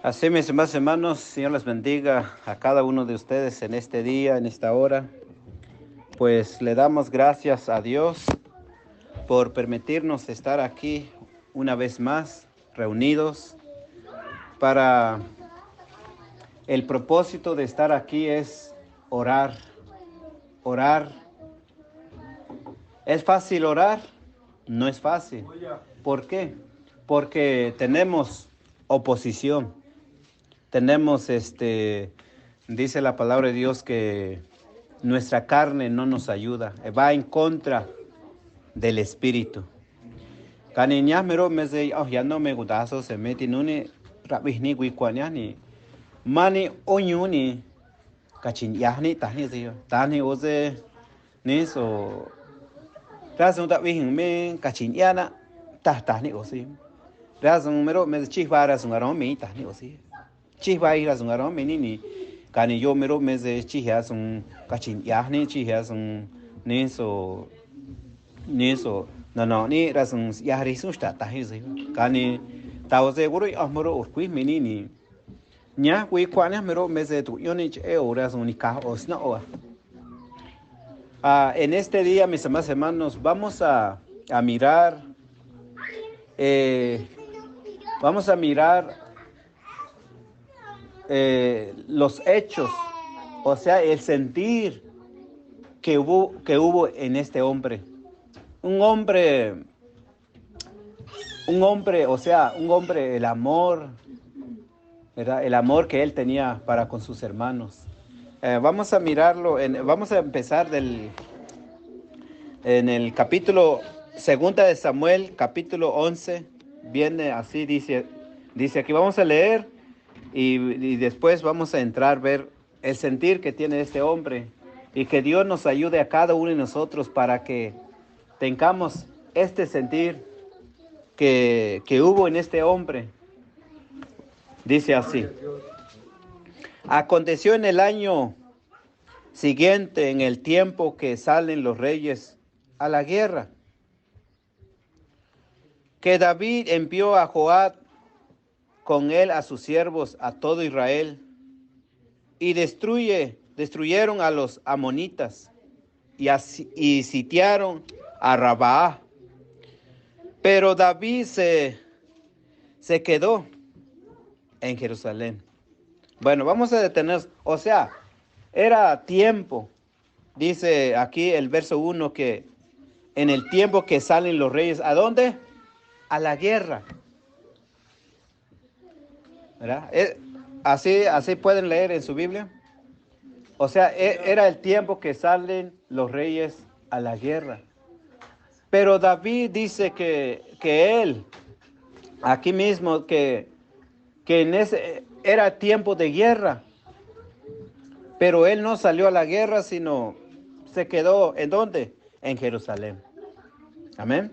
Así, mis demás hermanos, Señor les bendiga a cada uno de ustedes en este día, en esta hora. Pues le damos gracias a Dios por permitirnos estar aquí una vez más, reunidos. Para el propósito de estar aquí es orar. Orar. ¿Es fácil orar? No es fácil. ¿Por qué? Porque tenemos oposición. Tenemos dice la palabra de Dios que nuestra carne no nos ayuda, va en contra del espíritu. Caniñas mero me dice, oh, ya no me gusta eso, se mete nuni rabihni guicuañani, mani oñuni, cachinyahni tahni zio, tahni oze niso, razón rabihin me cachinyana, tahni ozi, razón mero me chihvara zungaron me tahni ozi. Chihva ira zung aron menini kani yo mero meze chihya zung kachin yahni chihya zung niso no ni razung yahri susta tahi zi kani tauze guru amoro urkui menini nya kui kwana mero meze tu yoni che ora zung ni ka osna oa. En este día, mis amados hermanos, vamos a mirar los hechos, o sea, el sentir que hubo en este hombre. Un hombre, o sea, el amor, ¿verdad? El amor que él tenía para con sus hermanos. Vamos a mirarlo, vamos a empezar en el capítulo 2 de Samuel, capítulo 11, viene así, dice aquí, vamos a leer. Y después vamos a entrar, ver el sentir que tiene este hombre y que Dios nos ayude a cada uno de nosotros para que tengamos este sentir que hubo en este hombre. Dice así: aconteció en el año siguiente, en el tiempo que salen los reyes a la guerra, que David envió a Joab con él a sus siervos, a todo Israel, y destruyeron a los amonitas y sitiaron a Rabá. Pero David se quedó en Jerusalén. Bueno, vamos a detenernos. O sea, era tiempo, dice aquí el verso 1, que en el tiempo que salen los reyes, ¿a dónde? A la guerra. ¿Verdad? Así pueden leer en su Biblia. O sea, era el tiempo que salen los reyes a la guerra. Pero David dice que él, aquí mismo, que en ese era tiempo de guerra. Pero él no salió a la guerra, sino se quedó, ¿en dónde? En Jerusalén. Amén.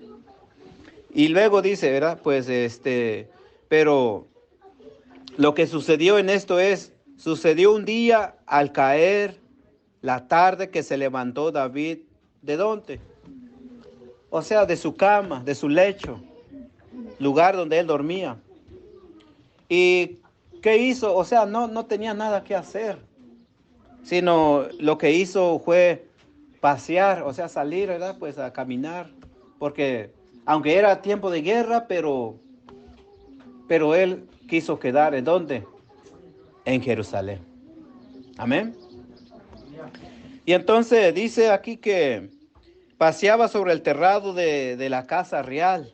Y luego dice, ¿verdad? Pues pero lo que sucedió en esto sucedió un día al caer la tarde que se levantó David, ¿de dónde? O sea, de su cama, de su lecho, lugar donde él dormía. ¿Y qué hizo? O sea, no tenía nada que hacer, sino lo que hizo fue pasear, o sea, salir, ¿verdad? Pues a caminar, porque aunque era tiempo de guerra, pero él quiso quedar, ¿en dónde? En Jerusalén. Amén. Y entonces dice aquí que paseaba sobre el terrado de la casa real.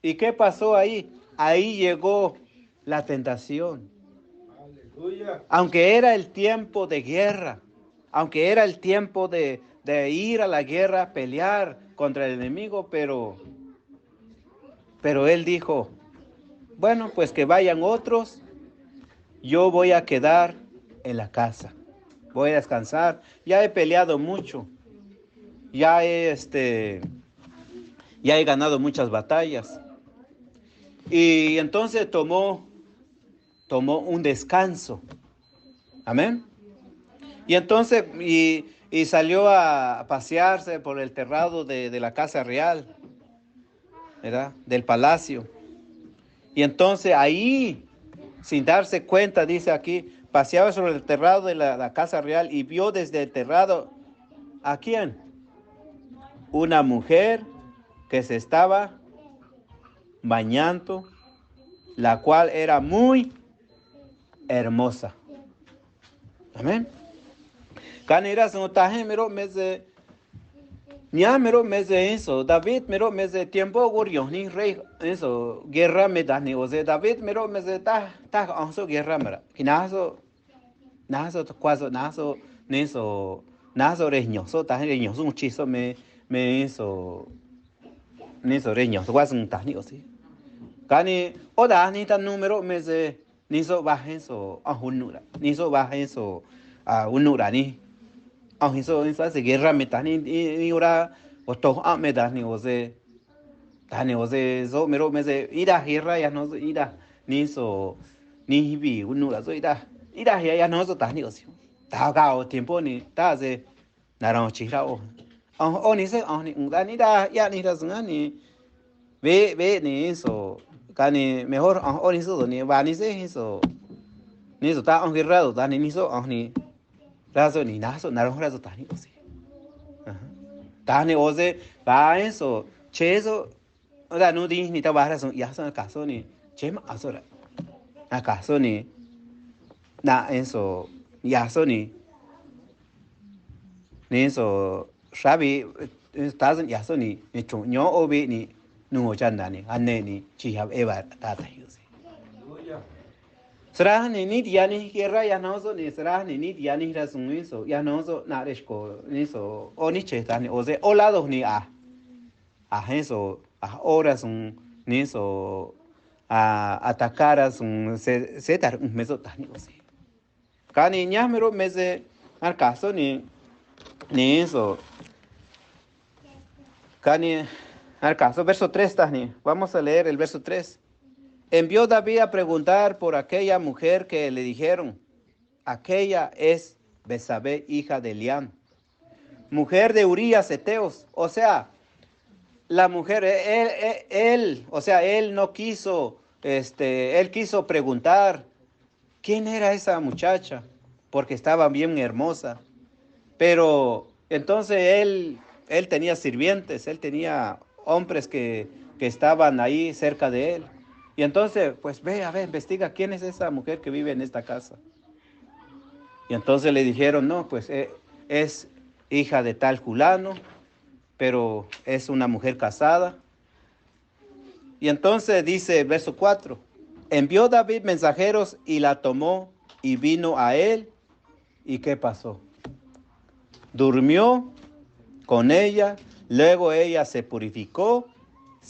¿Y qué pasó ahí? Ahí llegó la tentación. Aleluya. Aunque era el tiempo de guerra, aunque era el tiempo de ir a la guerra, pelear contra el enemigo, pero él dijo, bueno, pues que vayan otros, yo voy a quedar en la casa, voy a descansar, ya he peleado mucho, ya he ganado muchas batallas. Y entonces tomó un descanso. Amén. Y entonces, y salió a pasearse por el terrado de la casa real, ¿verdad? Del palacio. Y entonces ahí sin darse cuenta, dice aquí, paseaba sobre el terrado de la casa real y vio desde el terrado, ¿a quién? Una mujer que se estaba bañando, la cual era muy hermosa. Amén. Canera son taje mero meze ña mero meze eso David mero meze tiempo gurion ni rey eso guerra me da ni ose David mero meze ta onso guerra mera kinazo nazo cuazo nazo neso nazo reñoso ta reñoso un chizo me eso neso reñoso cuazo ta ni ose cani oda ni ta número meze niso bajenso a unura niso bajenso a unura ni ông hizo se guerra me tani ni ora oto a me da ni tani oze zo mero me se ira guerra ya no ira ni so ni vi uno la so ira ya no so tani ozi ta ga o tiempo ni ta se naran chira o ni se o ni da ni da ya ni da zunga ni ve ni so cani mejor o ni so ni va ni se so ta on guerra da ni so o ni razo ni nazo naron razo tani ozi tani oze va eso chezo ora no di ni ta va razo ya son caso ni chema azora acaso ni na eso ya son ni eso sabi estás ya son ni chuño obi ni no chanda ni ane ni chi have ever ta ozi será ni dia ni guerra ya no so ni será ni dia ni razón eso ya no so na resco eso o ni cheta ni o se o lado ni a eso a horas un ni eso a atacar a un se tar un meso tani o se cani ña mero mese al caso ni eso cani al caso verso 3 tani vamos a leer el verso 3. Envió David a preguntar por aquella mujer que le dijeron, aquella es Betsabé, hija de Eliam, mujer de Urías Heteos. O sea, la mujer, él no quiso, él quiso preguntar quién era esa muchacha, porque estaba bien hermosa. Pero entonces él tenía sirvientes, él tenía hombres que estaban ahí cerca de él. Y entonces, pues ve, a ver, investiga quién es esa mujer que vive en esta casa. Y entonces le dijeron, no, pues es hija de tal fulano, pero es una mujer casada. Y entonces dice, verso 4, envió David mensajeros y la tomó y vino a él. ¿Y qué pasó? Durmió con ella, luego ella se purificó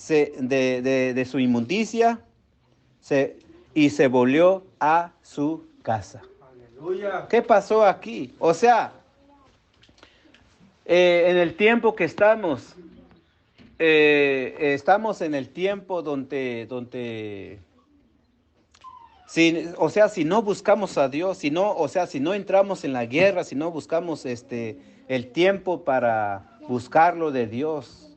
de su inmundicia, y se volvió a su casa. Aleluya. ¿Qué pasó aquí? O sea, en el tiempo que estamos en el tiempo donde si no buscamos a Dios, si no entramos en la guerra, si no buscamos el tiempo para buscarlo de Dios,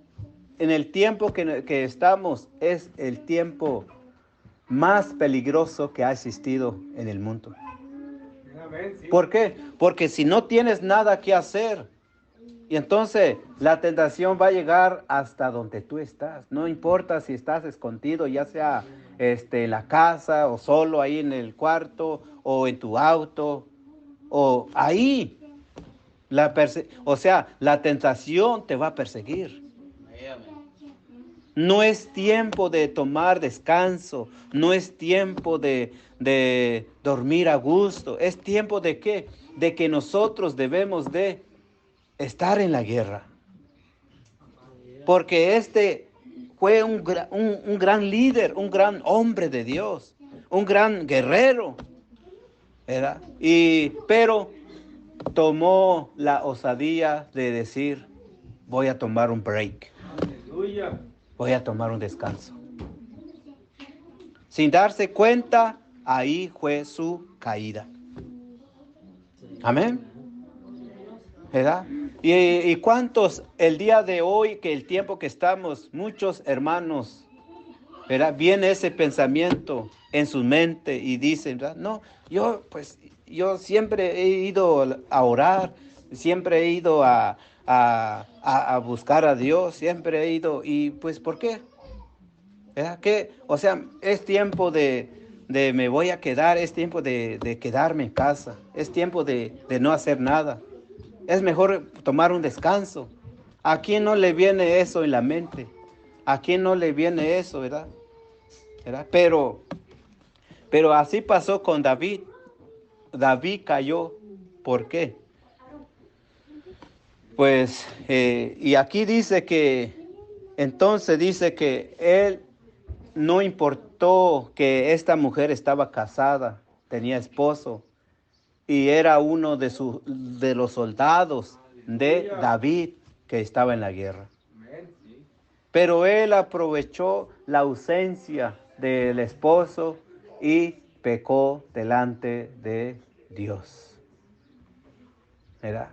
en el tiempo que estamos es el tiempo más peligroso que ha existido en el mundo. ¿Por qué? Porque si no tienes nada que hacer, y entonces la tentación va a llegar hasta donde tú estás. No importa si estás escondido, ya sea en la casa o solo ahí en el cuarto o en tu auto o ahí. La tentación te va a perseguir. No es tiempo de tomar descanso, no es tiempo de dormir a gusto. ¿Es tiempo de qué? De que nosotros debemos de estar en la guerra. Porque fue un gran líder, un gran hombre de Dios, un gran guerrero, ¿verdad? Pero tomó la osadía de decir, voy a tomar un break. Aleluya. Voy a tomar un descanso. Sin darse cuenta, ahí fue su caída. Amén. ¿Verdad? Y cuántos el día de hoy, que el tiempo que estamos, muchos hermanos ¿verdad? Viene ese pensamiento en su mente y dicen, ¿verdad? No, yo siempre he ido a orar, siempre he ido a buscar a Dios, siempre he ido, y pues, ¿por qué? ¿Verdad? Que, o sea, es tiempo de me voy a quedar, es tiempo de quedarme en casa, es tiempo de no hacer nada. Es mejor tomar un descanso. ¿A quién no le viene eso en la mente? ¿A quién no le viene eso, verdad? ¿Verdad? Pero así pasó con David. David cayó. ¿Por qué? Pues, y aquí dice que, entonces dice que él no importó que esta mujer estaba casada, tenía esposo, y era uno de los soldados de David que estaba en la guerra. Pero él aprovechó la ausencia del esposo y pecó delante de Dios. ¿Verdad?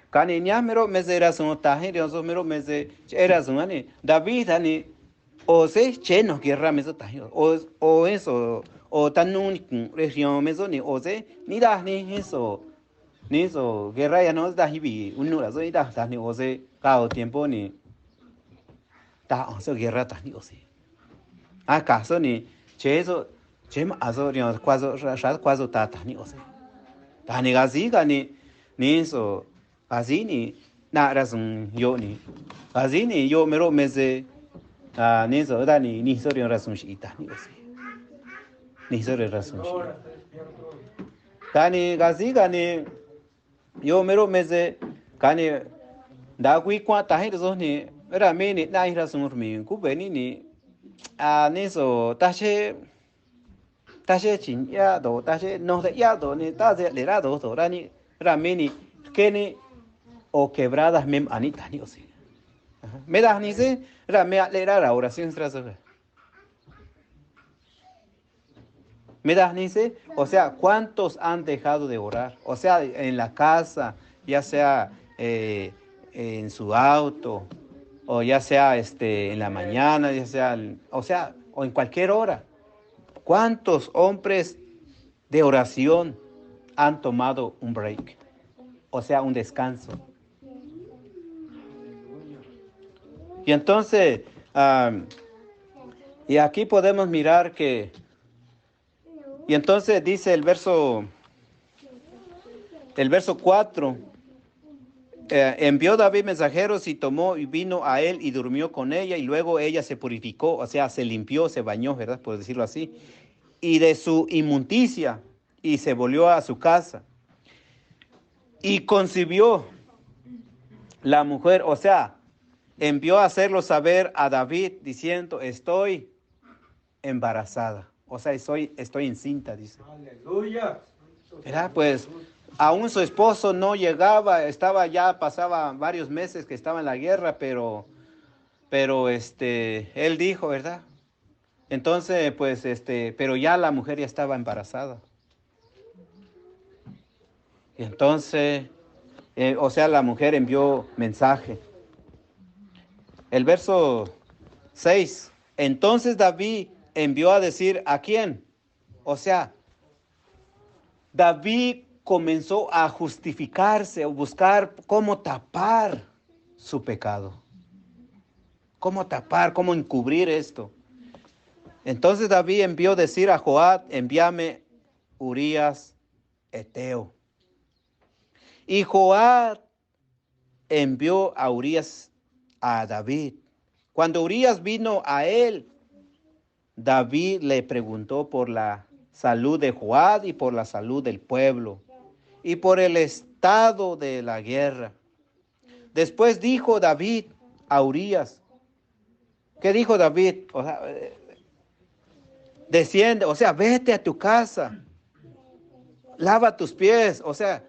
Kani mero meze era sun tahin rionzo mero meze era sun ani David ani o se cheno guerra mezo tahin o eso o tanun región mezo ni o se ni da ni eso guerra ya no da hibi unura so da ni o se cao tiempo ni da o so guerra ta ni o se acaso ni che eso che ma aso rion kwazo ta ni o se ta ni gazi ni eso así ni nada razón yo ni así ni yo mero meze ni so da ni so razón shita ni osi ni so razón shita kani gazi kani yo mero meze kani da kui kwa ta hi so ni ra me ni na hi razón mi ku be ni ni so ta che chin ya do ta che no de ya do ni ta de le ra do so ra ni ra me ni que ni o quebradas mem anita ni o sea me das ni se me alegrar la oración tras me das ni se o sea cuántos han dejado de orar o sea en la casa ya sea en su auto o ya sea en la mañana ya sea o sea o en cualquier hora cuántos hombres de oración han tomado un break o sea un descanso. Y entonces, y aquí podemos mirar que, y entonces dice el verso 4, envió David mensajeros y tomó y vino a él y durmió con ella y luego ella se purificó, o sea, se limpió, se bañó, ¿verdad? Por decirlo así, y de su inmundicia y se volvió a su casa y concibió la mujer, o sea, envió a hacerlo saber a David diciendo, estoy embarazada. O sea, estoy encinta, dice. Aleluya. Era pues, aún su esposo no llegaba, pasaba varios meses que estaba en la guerra, pero él dijo, ¿verdad? Entonces, pues, pero ya la mujer ya estaba embarazada. Y entonces, o sea, la mujer envió mensaje. El verso 6, entonces David envió a decir, ¿a quién? O sea, David comenzó a justificarse, a buscar cómo tapar su pecado. Cómo tapar, cómo encubrir esto. Entonces David envió a decir a Joab, envíame Urías Eteo. Y Joab envió a Urías a David. Cuando Urías vino a él, David le preguntó por la salud de Joab y por la salud del pueblo y por el estado de la guerra. Después dijo David a Urías, ¿qué dijo David? O sea, desciende, o sea, vete a tu casa, lava tus pies, o sea,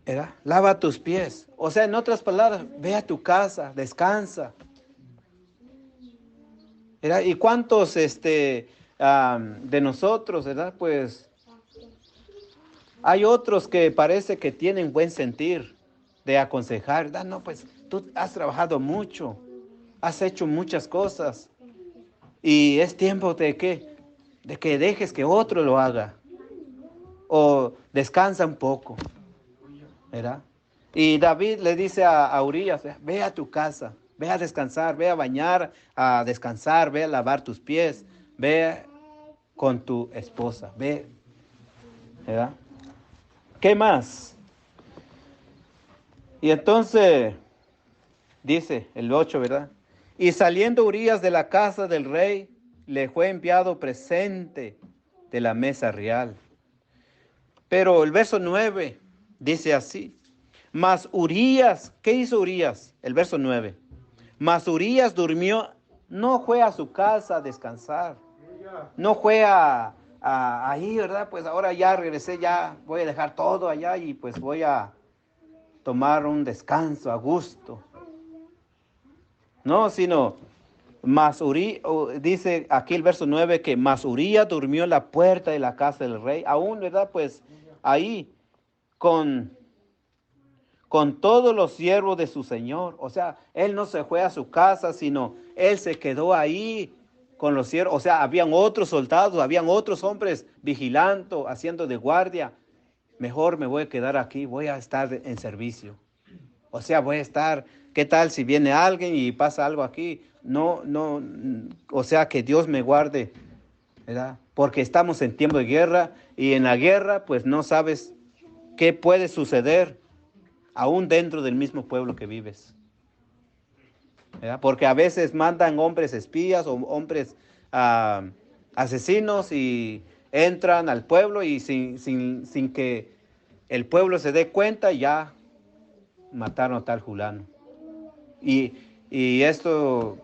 ¿verdad? Lava tus pies. O sea, en otras palabras, ve a tu casa, descansa. ¿Verdad? ¿Y cuántos de nosotros, verdad? Pues hay otros que parece que tienen buen sentir de aconsejar, ¿verdad? No, pues tú has trabajado mucho, has hecho muchas cosas y es tiempo de que dejes que otro lo haga o descansa un poco, ¿verdad? Y David le dice a Urías, ve a tu casa, ve a descansar, ve a bañar, a descansar, ve a lavar tus pies, ve con tu esposa, ve, ¿verdad? ¿Qué más? Y entonces dice el 8, ¿verdad? Y saliendo Urías de la casa del rey, le fue enviado presente de la mesa real. Pero el verso 9 dice así, mas Urías, ¿qué hizo Urías? El verso 9, mas Urías durmió, no fue a su casa a descansar, no fue ahí, ¿verdad? Pues ahora ya regresé, ya voy a dejar todo allá y pues voy a tomar un descanso a gusto. No, sino, dice aquí el verso 9 que mas Urías durmió en la puerta de la casa del rey, aún, ¿verdad? Pues ahí con todos los siervos de su señor. O sea, él no se fue a su casa, sino él se quedó ahí con los siervos. O sea, habían otros soldados, habían otros hombres vigilando, haciendo de guardia. Mejor me voy a quedar aquí, voy a estar en servicio. O sea, voy a estar, ¿qué tal si viene alguien y pasa algo aquí? No, o sea, que Dios me guarde, ¿verdad? Porque estamos en tiempo de guerra y en la guerra, pues no sabes qué puede suceder aún dentro del mismo pueblo que vives, ¿verdad? Porque a veces mandan hombres espías o hombres asesinos y entran al pueblo y sin que el pueblo se dé cuenta ya mataron a tal fulano. Y esto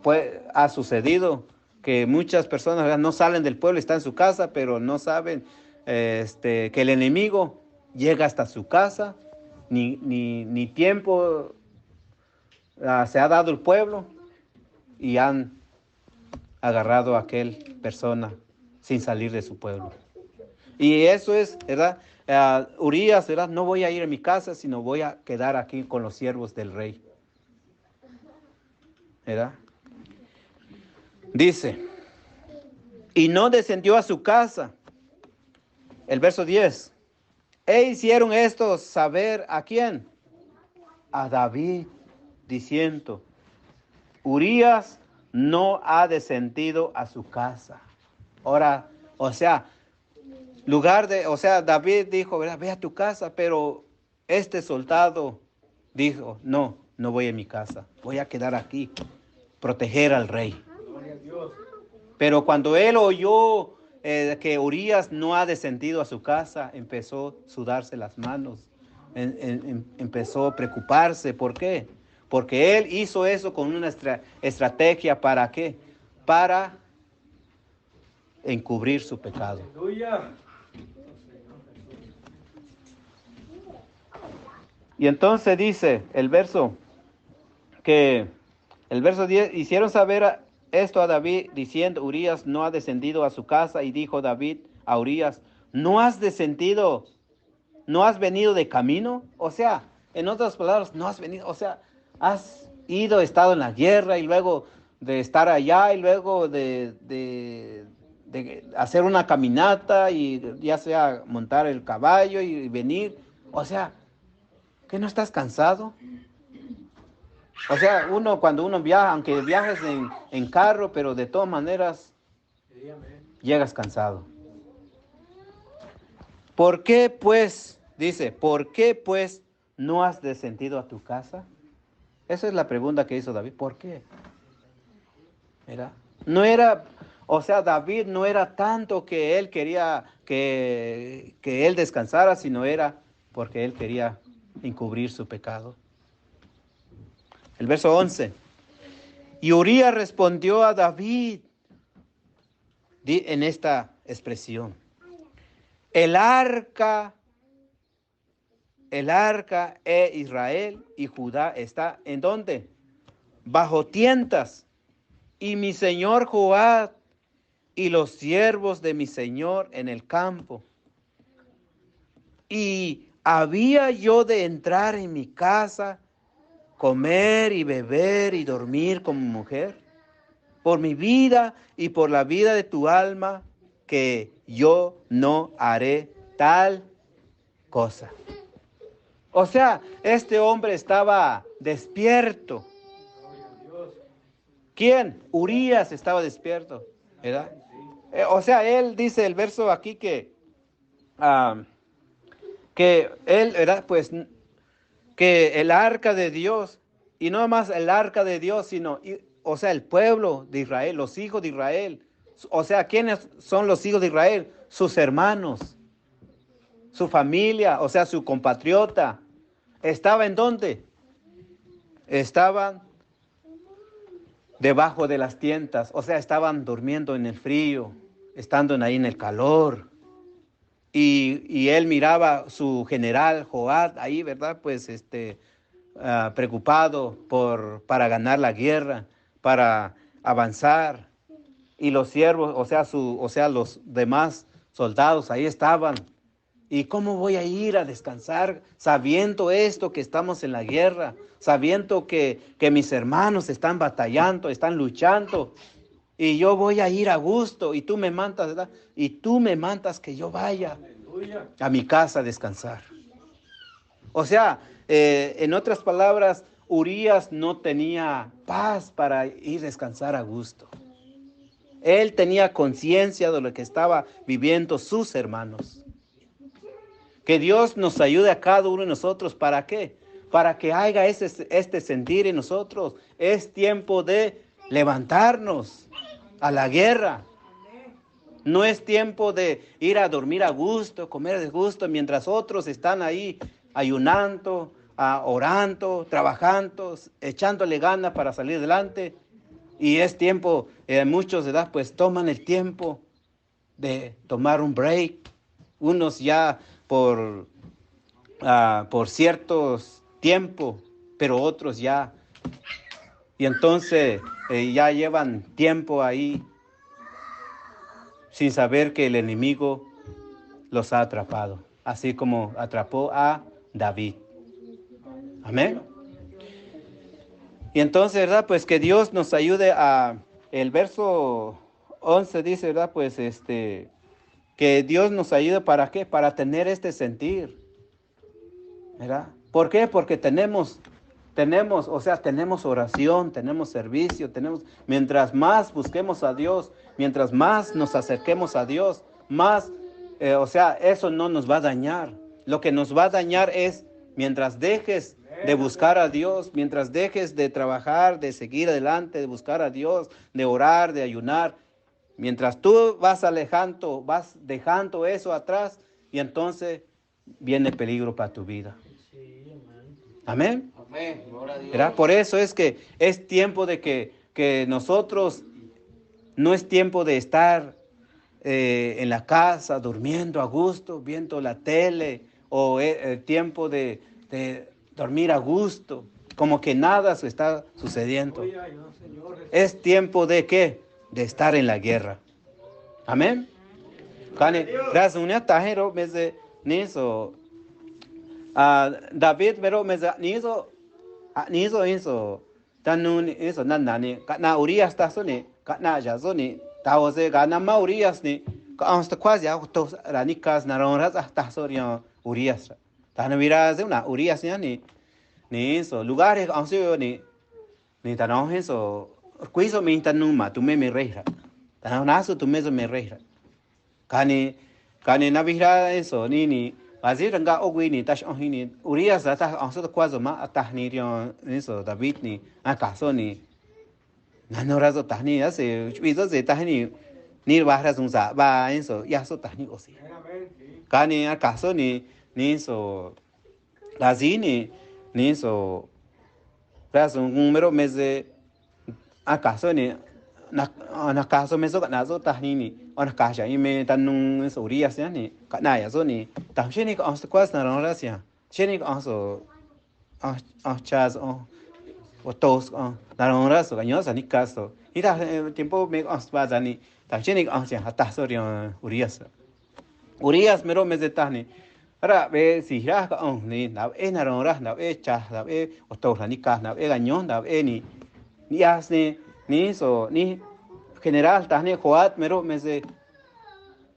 ha sucedido, que muchas personas, ¿verdad?, no salen del pueblo, están en su casa, pero no saben que el enemigo llega hasta su casa, ni tiempo se ha dado el pueblo y han agarrado a aquel persona sin salir de su pueblo. Y eso es, ¿verdad? Urías, ¿verdad? No voy a ir a mi casa, sino voy a quedar aquí con los siervos del rey, ¿verdad? Dice, y no descendió a su casa. El verso 10. E hicieron esto saber ¿a quién? A David, diciendo, Urías no ha descendido a su casa. Ahora, o sea, David dijo, ¿verdad?, ve a tu casa, pero este soldado dijo, no voy a mi casa, voy a quedar aquí, proteger al rey. Pero cuando él oyó que Urías no ha descendido a su casa, empezó a sudarse las manos, empezó a preocuparse. ¿Por qué? Porque él hizo eso con una estrategia. ¿Para qué? Para encubrir su pecado. Y entonces dice el verso 10, hicieron saber esto a David, diciendo, Urías no ha descendido a su casa, y dijo David a Urías, ¿no has descendido, no has venido de camino? O sea, en otras palabras, no has venido, o sea, has estado en la guerra, y luego de estar allá, y luego de hacer una caminata, y ya sea montar el caballo y venir, o sea, ¿que no estás cansado? O sea, cuando uno viaja, aunque viajes en carro, pero de todas maneras llegas cansado. ¿Por qué pues, dice, por qué pues no has descendido a tu casa? Esa es la pregunta que hizo David. ¿Por qué? No era, o sea, David no era tanto que él quería que él descansara, sino era porque él quería encubrir su pecado. El verso 11. Y Urías respondió a David en esta expresión. El arca Israel y Judá está ¿en dónde? Bajo tientas. Y mi señor Joab y los siervos de mi señor en el campo. Y había yo de entrar en mi casa comer y beber y dormir como mujer? Por mi vida y por la vida de tu alma, que yo no haré tal cosa. O sea, este hombre estaba despierto. ¿Quién? Urías estaba despierto, ¿verdad? O sea, él dice el verso aquí que él, ¿verdad? Pues que el arca de Dios, y no más el arca de Dios, sino, o sea, el pueblo de Israel, los hijos de Israel. O sea, ¿quiénes son los hijos de Israel? Sus hermanos, su familia, o sea, su compatriota. ¿Estaba en dónde? Estaban debajo de las tiendas, o sea, estaban durmiendo en el frío, estando ahí en el calor. Y él miraba su general Joab ahí, ¿verdad? Pues preocupado para ganar la guerra, para avanzar. Y los siervos, o sea, los demás soldados ahí estaban. ¿Y cómo voy a ir a descansar sabiendo esto, que estamos en la guerra, sabiendo que mis hermanos están batallando, están luchando? Y yo voy a ir a gusto y tú me mandas, ¿verdad? Y tú me mandas que yo vaya a mi casa a descansar. O sea, en otras palabras, Urías no tenía paz para ir a descansar a gusto. Él tenía conciencia de lo que estaba viviendo sus hermanos. Que Dios nos ayude a cada uno de nosotros. ¿Para qué? Para que haya este sentir en nosotros. Es tiempo de levantarnos a la guerra. No es tiempo de ir a dormir a gusto, comer de gusto, mientras otros están ahí ayunando, orando, trabajando, echándole ganas para salir adelante. Y es tiempo, muchos de edad pues toman el tiempo de tomar un break. Unos ya por ciertos tiempos, pero otros ya. Y entonces ya llevan tiempo ahí sin saber que el enemigo los ha atrapado, así como atrapó a David. Amén. Y entonces, ¿verdad? Pues que Dios nos ayude el verso 11 dice, ¿verdad? Pues que Dios nos ayude, ¿para qué? Para tener este sentir, ¿verdad? ¿Por qué? Porque tenemos oración, tenemos servicio, mientras más busquemos a Dios, mientras más nos acerquemos a Dios, más, eso no nos va a dañar. Lo que nos va a dañar es mientras dejes de buscar a Dios, mientras dejes de trabajar, de seguir adelante, de buscar a Dios, de orar, de ayunar, mientras tú vas alejando, vas dejando eso atrás, y entonces viene peligro para tu vida. Amén. Amén. Gloria a Dios. ¿Verdad? Por eso es que es tiempo de que nosotros, no es tiempo de estar en la casa durmiendo a gusto, viendo la tele, o tiempo de dormir a gusto, como que nada se está sucediendo. Es tiempo de ¿qué? De estar en la guerra. Amén. Gracias, unia tajero mese niso. David pero mese niso inso tanun inso nanani kana Urias tasoni kana jazoni tawose kana ma Urias ni ka hasta quasi auto ranikas naronras hasta sorio Urias tan mira de una Urias ni inso lugares anso ni tanon inso cuiso mi tanuma tu me reira tan naso tu me reira kani nabira eso ni Azir nga ogwi ni tash ohini Urias ta anso kwazo ma atahni rio eso David ni akaso ni nanorazo tahni ase chuizo ze tahni ni bahra zunza ba eso yaso tahni osi kani akaso ni eso lazini ni eso razo un número meze akaso ni na caso meso nazo tahni ni ona kasha ime tanung so Urias ni kana ya so ni tamsheni ko anso kwas na rasia sheni ko anso chas o tos na raso ganyosa ni caso ira tiempo me anso ni tamsheni ko anso hata so Urias mero meze tahni Ahora ve si ya ni na na ra na cha na o to ni ka na gañón na ni as ni so ni general ta ni joat mero me se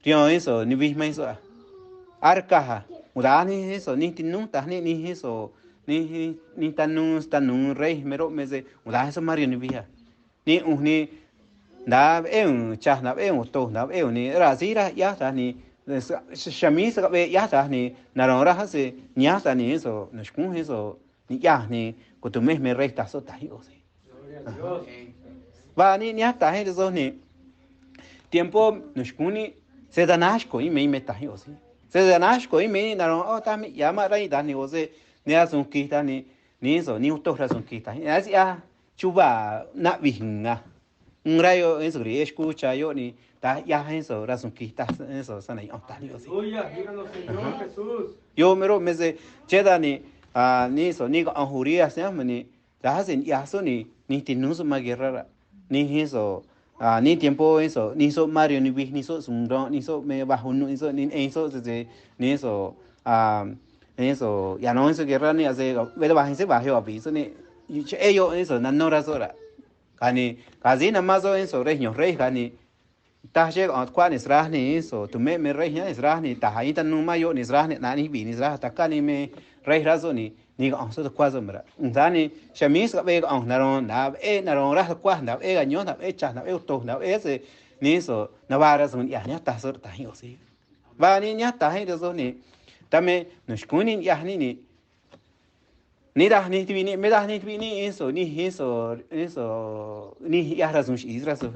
tío eso ni vi me eso arcaja muda ni eso ni tinun ta ni eso ni tanun rey mero me se muda eso mario ni via ni na un cha na un to na ni ra si ra ya ta ni shami sa be ya ta ni na ra se ni hasta ni eso no es con eso ni ya ni ko tu me rey ta so ta yo se va ni hasta eso ni tiempo nushkuni se danashko y me tahi osi se danashko y me naron o tami llama rai dani ose ni asun kita ni so ni uto rasun kita así chuba na vihinga un rayo eso que escucha yo ni ta ya eso rasun kita eso sana y tani osi Señor Jesús yo mero me se cheda ni so ni anjuria se ni ta hacen ya so ni tinuso maguerra ni eso ni tiempo eso ni so Mario ni so sumdo ni so me bajo ni so ni eso ni eso eso ya no eso guerra ni hace ve bajo se bajo aviso ni ellos eso no razora cani casi nada más eso rey cani ta che quan israel ni eso tu me rey ya israel ni ta ahí tan no mayo ni israel ni ni bi ni israel ta cani me rey razoni ni ga so kwa zo mra ndani shamis ga be ga naron naron ra kwa na gaño na cha na to na ese ni so na vara son ya nya ta so ta yo si va ni nya ta he zo ni tame no shkuni ya ni da ni ni me da ni ni eso ni ya razón Israel.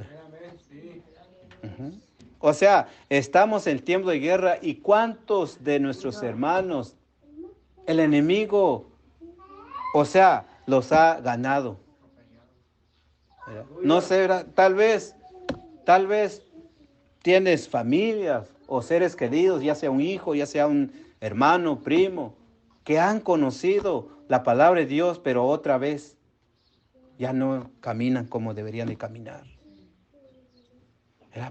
O sea, estamos en tiempo de guerra y cuántos de nuestros hermanos el enemigo, o sea, los ha ganado. No sé, tal vez tienes familias o seres queridos, ya sea un hijo, ya sea un hermano, primo, que han conocido la palabra de Dios, pero otra vez ya no caminan como deberían de caminar.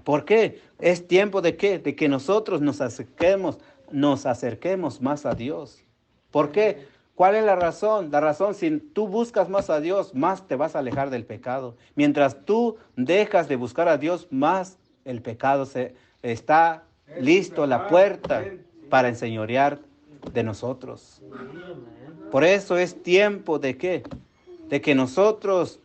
¿Por qué? Es tiempo de qué? De que nosotros nos acerquemos más a Dios. ¿Por qué? ¿Cuál es la razón? La razón, si tú buscas más a Dios, más te vas a alejar del pecado. Mientras tú dejas de buscar a Dios, más el pecado está listo, la puerta para enseñorear de nosotros. Por eso es tiempo de qué? De que nosotros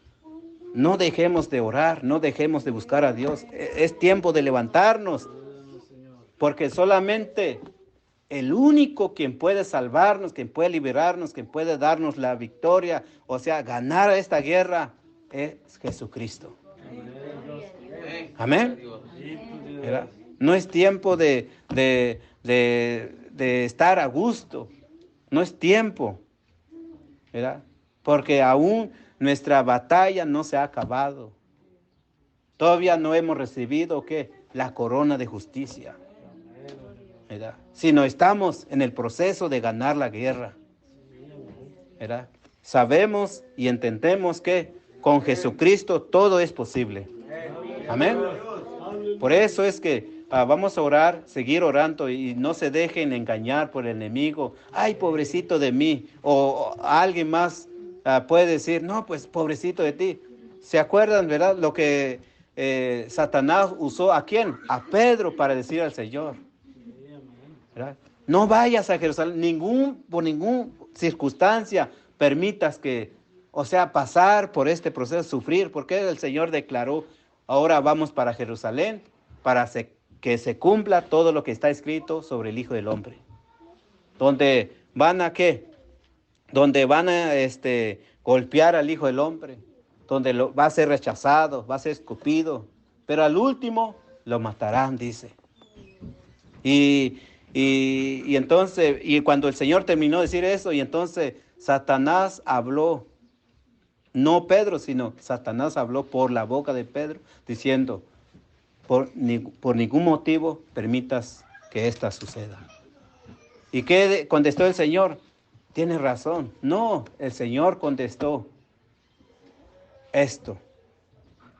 no dejemos de orar, no dejemos de buscar a Dios. Es tiempo de levantarnos, porque solamente el único quien puede salvarnos, quien puede liberarnos, quien puede darnos la victoria, o sea, ganar esta guerra, es Jesucristo. Amén. ¿Verdad? No es tiempo de estar a gusto. No es tiempo. ¿Verdad? Porque aún nuestra batalla no se ha acabado. Todavía no hemos recibido ¿qué? La corona de justicia. ¿Verdad? Sino estamos en el proceso de ganar la guerra. ¿Verdad? Sabemos y entendemos que con Jesucristo todo es posible. Amén. Por eso es que vamos a orar, seguir orando y no se dejen engañar por el enemigo. Ay, pobrecito de mí. O alguien más puede decir, no, pues pobrecito de ti. ¿Se acuerdan, verdad? Lo que Satanás usó ¿a quién? A Pedro para decir al Señor. ¿Verdad? No vayas a Jerusalén, por ninguna circunstancia permitas que, o sea, pasar por este proceso, sufrir, porque el Señor declaró, ahora vamos para Jerusalén, para que se cumpla todo lo que está escrito sobre el Hijo del Hombre. Donde van a ¿qué? Donde van a golpear al Hijo del Hombre, donde va a ser rechazado, va a ser escupido, pero al último lo matarán, dice. Y entonces, y cuando el Señor terminó de decir eso, y entonces Satanás habló, no Pedro, sino Satanás habló por la boca de Pedro, diciendo, por ningún motivo permitas que esta suceda. ¿Y qué contestó el Señor? Tienes razón. No, el Señor contestó esto,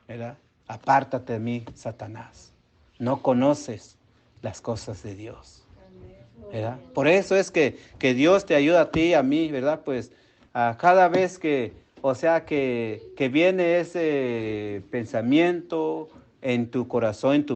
¿verdad? Apártate de mí, Satanás. No conoces las cosas de Dios. ¿verdad? Por eso es que Dios te ayuda a ti, a mí, ¿verdad? Pues a cada vez que, o sea, que viene ese pensamiento en tu corazón, en tu